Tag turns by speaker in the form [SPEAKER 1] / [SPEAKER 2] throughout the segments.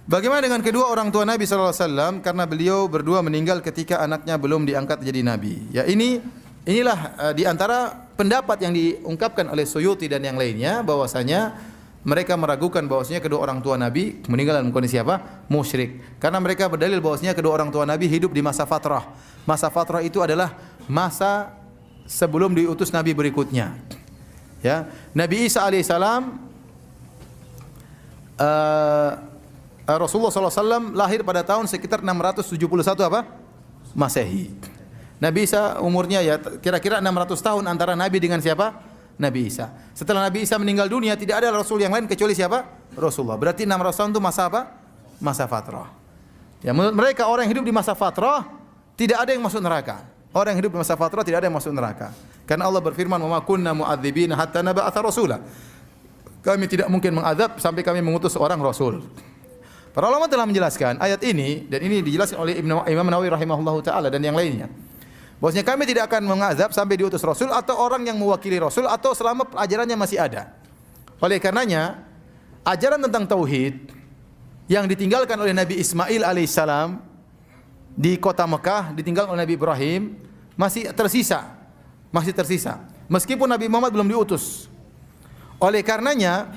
[SPEAKER 1] Bagaimana dengan kedua orang tua Nabi sallallahu alaihi wasallam karena beliau berdua meninggal ketika anaknya belum diangkat jadi nabi. Ya inilah di antara pendapat yang diungkapkan oleh Suyuti dan yang lainnya bahwasanya mereka meragukan bahwasanya kedua orang tua Nabi meninggal dalam kondisi apa? Musyrik. Karena mereka berdalil bahwasanya kedua orang tua Nabi hidup di masa fatrah. Masa fatrah itu adalah masa sebelum diutus nabi berikutnya. Ya, Nabi Isa alaihissalam Rasulullah SAW lahir pada tahun sekitar 671 apa? Masehi. Nabi Isa umurnya ya kira-kira 600 tahun antara Nabi dengan siapa? Nabi Isa. Setelah Nabi Isa meninggal dunia tidak ada Rasul yang lain kecuali siapa? Rasulullah. Berarti 600 tahun itu masa apa? Masa fatrah. Ya, menurut mereka orang yang hidup di masa fatrah tidak ada yang masuk neraka. Orang yang hidup di masa fatrah tidak ada yang masuk neraka. Karena Allah berfirman, "Wa ma kunna mu'adzibina hatta nab'atsa rasula." Kami tidak mungkin mengazab sampai kami mengutus seorang rasul. Para ulama telah menjelaskan ayat ini dan ini dijelaskan oleh Imam Nawawi rahimahullahu taala dan yang lainnya. Bahwasanya kami tidak akan mengazab sampai diutus rasul atau orang yang mewakili rasul atau selama ajarannya masih ada. Oleh karenanya, ajaran tentang tauhid yang ditinggalkan oleh Nabi Ismail alaihissalam di kota Mekah ditinggalkan oleh Nabi Ibrahim masih tersisa. Meskipun Nabi Muhammad belum diutus. Oleh karenanya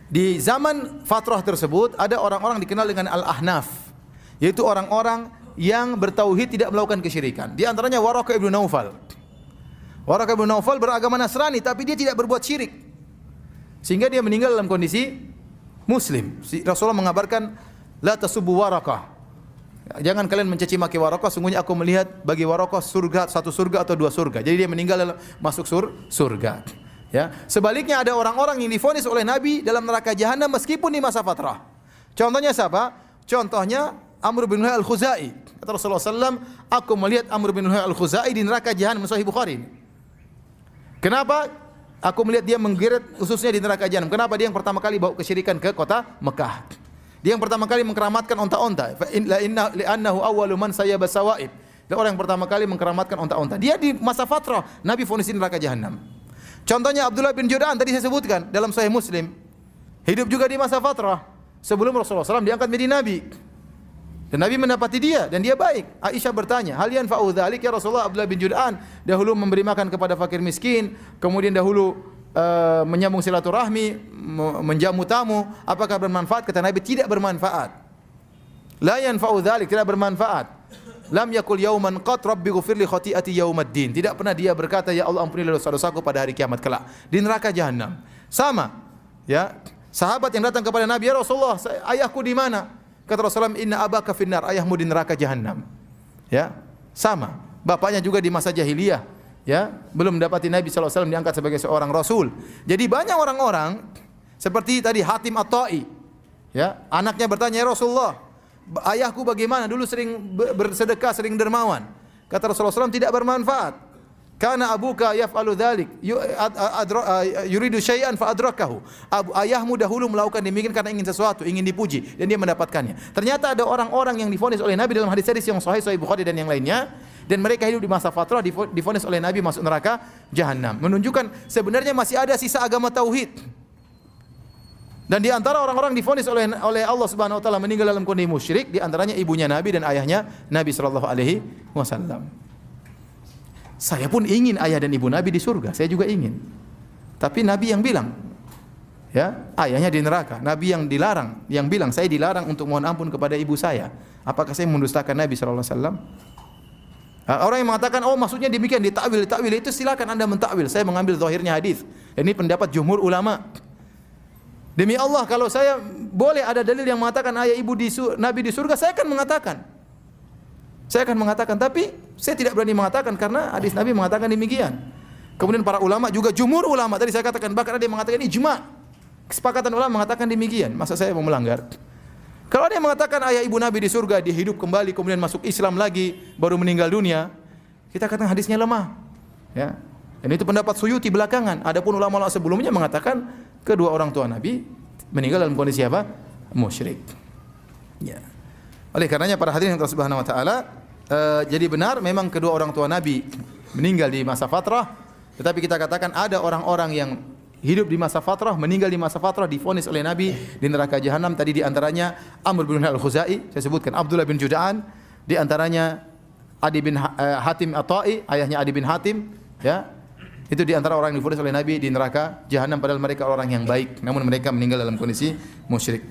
[SPEAKER 1] di zaman fatrah tersebut ada orang-orang dikenal dengan Al-Ahnaf, yaitu orang-orang yang bertauhid tidak melakukan kesyirikan. Di antaranya Waraqah ibn Naufal. Waraqah ibn Naufal beragama Nasrani tapi dia tidak berbuat syirik. Sehingga dia meninggal dalam kondisi muslim. Rasulullah mengabarkan la tasubbu Waraqah. Jangan kalian mencaci maki Waraqah, sungguhnya aku melihat bagi Waraqah surga, satu surga atau dua surga. Jadi dia meninggal masuk surga. Ya, sebaliknya ada orang-orang yang divonis oleh Nabi dalam neraka jahanam meskipun di masa fatrah. Contohnya siapa? Contohnya Amr bin Luhai al-Khuzai. Kata Rasulullah SAW, aku melihat Amr bin Luhai al-Khuzai di neraka jahanam. Sahih Bukhari. Kenapa? Aku melihat dia menggeret ususnya di neraka jahanam. Kenapa? Dia yang pertama kali bawa kesyirikan ke kota Mekah. Dia yang pertama kali mengkeramatkan onta-onta. Li'annahu awwalu man sayyaba sawaib. Dia orang yang pertama kali mengkeramatkan onta-onta. Dia di masa fatrah, Nabi vonis di neraka jahanam. Contohnya Abdullah bin Jud'an tadi saya sebutkan dalam Sahih Muslim. Hidup juga di masa fatrah sebelum Rasulullah SAW diangkat menjadi nabi. Dan Nabi mendapati dia dan dia baik. Aisyah bertanya, "Hal yanfa'u dzalik ya Rasulullah?" Abdullah bin Jud'an dahulu memberi makan kepada fakir miskin, kemudian dahulu menyambung silaturahmi, menjamu tamu, apakah bermanfaat? Kata Nabi, tidak bermanfaat. La yanfa'u dzalik, tidak bermanfaat. Lam yakul yauman qat rabbi ghfirli khati'ati yaumaddin. Tidak pernah dia berkata, ya Allah ampunilah dosa-dosaku pada hari kiamat kelak di neraka jahanam. Sama, ya. Sahabat yang datang kepada Nabi, ya Rasulullah, ayahku di mana? Kata Rasulullah, inna abaka finnar, ayahmu di neraka jahanam. Ya, sama. Bapaknya juga di masa jahiliyah, ya, belum mendapati Nabi SAW diangkat sebagai seorang rasul. Jadi banyak orang-orang seperti tadi Hatim At-Tai, ya, anaknya bertanya, ya Rasulullah, ayahku bagaimana? Dulu sering bersedekah, sering dermawan. Kata Rasulullah SAW, tidak bermanfaat. Karena abuka yaf'alu dzalik, yuridu syai'an fa adrakahu. Ayahmu dahulu melakukan demikian karena ingin sesuatu, ingin dipuji dan dia mendapatkannya. Ternyata ada orang-orang yang divonis oleh Nabi dalam hadis-hadis yang sahih Bukhari dan yang lainnya, dan mereka hidup di masa fatrah divonis oleh Nabi masuk neraka jahanam. Menunjukkan sebenarnya masih ada sisa agama tauhid. Dan di antara orang-orang divonis oleh Allah Subhanahu wa taala meninggal dalam kondisi musyrik, di antaranya ibunya Nabi dan ayahnya Nabi sallallahu alaihi wasallam. Saya pun ingin ayah dan ibu Nabi di surga, saya juga ingin. Tapi Nabi yang bilang, ya, ayahnya di neraka. Nabi yang dilarang, yang bilang saya dilarang untuk mohon ampun kepada ibu saya. Apakah saya mendustakan Nabi sallallahu alaihi wasallam? Orang yang mengatakan, oh maksudnya demikian, ditakwil itu silakan Anda mentakwil. Saya mengambil zahirnya hadis. Ini pendapat jumhur ulama. Demi Allah, kalau saya boleh ada dalil yang mengatakan ayah ibu Nabi di surga, saya akan mengatakan. Tapi saya tidak berani mengatakan karena hadis Nabi mengatakan demikian. Kemudian para ulama juga jumhur ulama tadi saya katakan, bahkan ada yang mengatakan ijma. Kesepakatan ulama mengatakan demikian. Masa saya mau melanggar? Kalau ada yang mengatakan ayah ibu Nabi di surga, dia hidup kembali kemudian masuk Islam lagi, baru meninggal dunia, kita katakan hadisnya lemah. Ya. Dan itu pendapat Suyuti belakangan. Adapun ulama-ulama sebelumnya mengatakan kedua orang tua Nabi meninggal dalam kondisi apa? Musyrik. Ya. Oleh karenanya para hadirin yang Allah Subhanahu wa taala, jadi benar memang kedua orang tua Nabi meninggal di masa fatrah, tetapi kita katakan ada orang-orang yang hidup di masa fatrah, meninggal di masa fatrah, divonis oleh Nabi di neraka jahanam. Tadi di antaranya Amr bin Al-Khuzai, saya sebutkan Abdullah bin Juda'an, di antaranya Adi bin Hatim At-Tai, ayahnya Adi bin Hatim, ya. Itu di antara orang yang divonis oleh Nabi di neraka jahanam, padahal mereka orang yang baik, namun mereka meninggal dalam kondisi musyrik.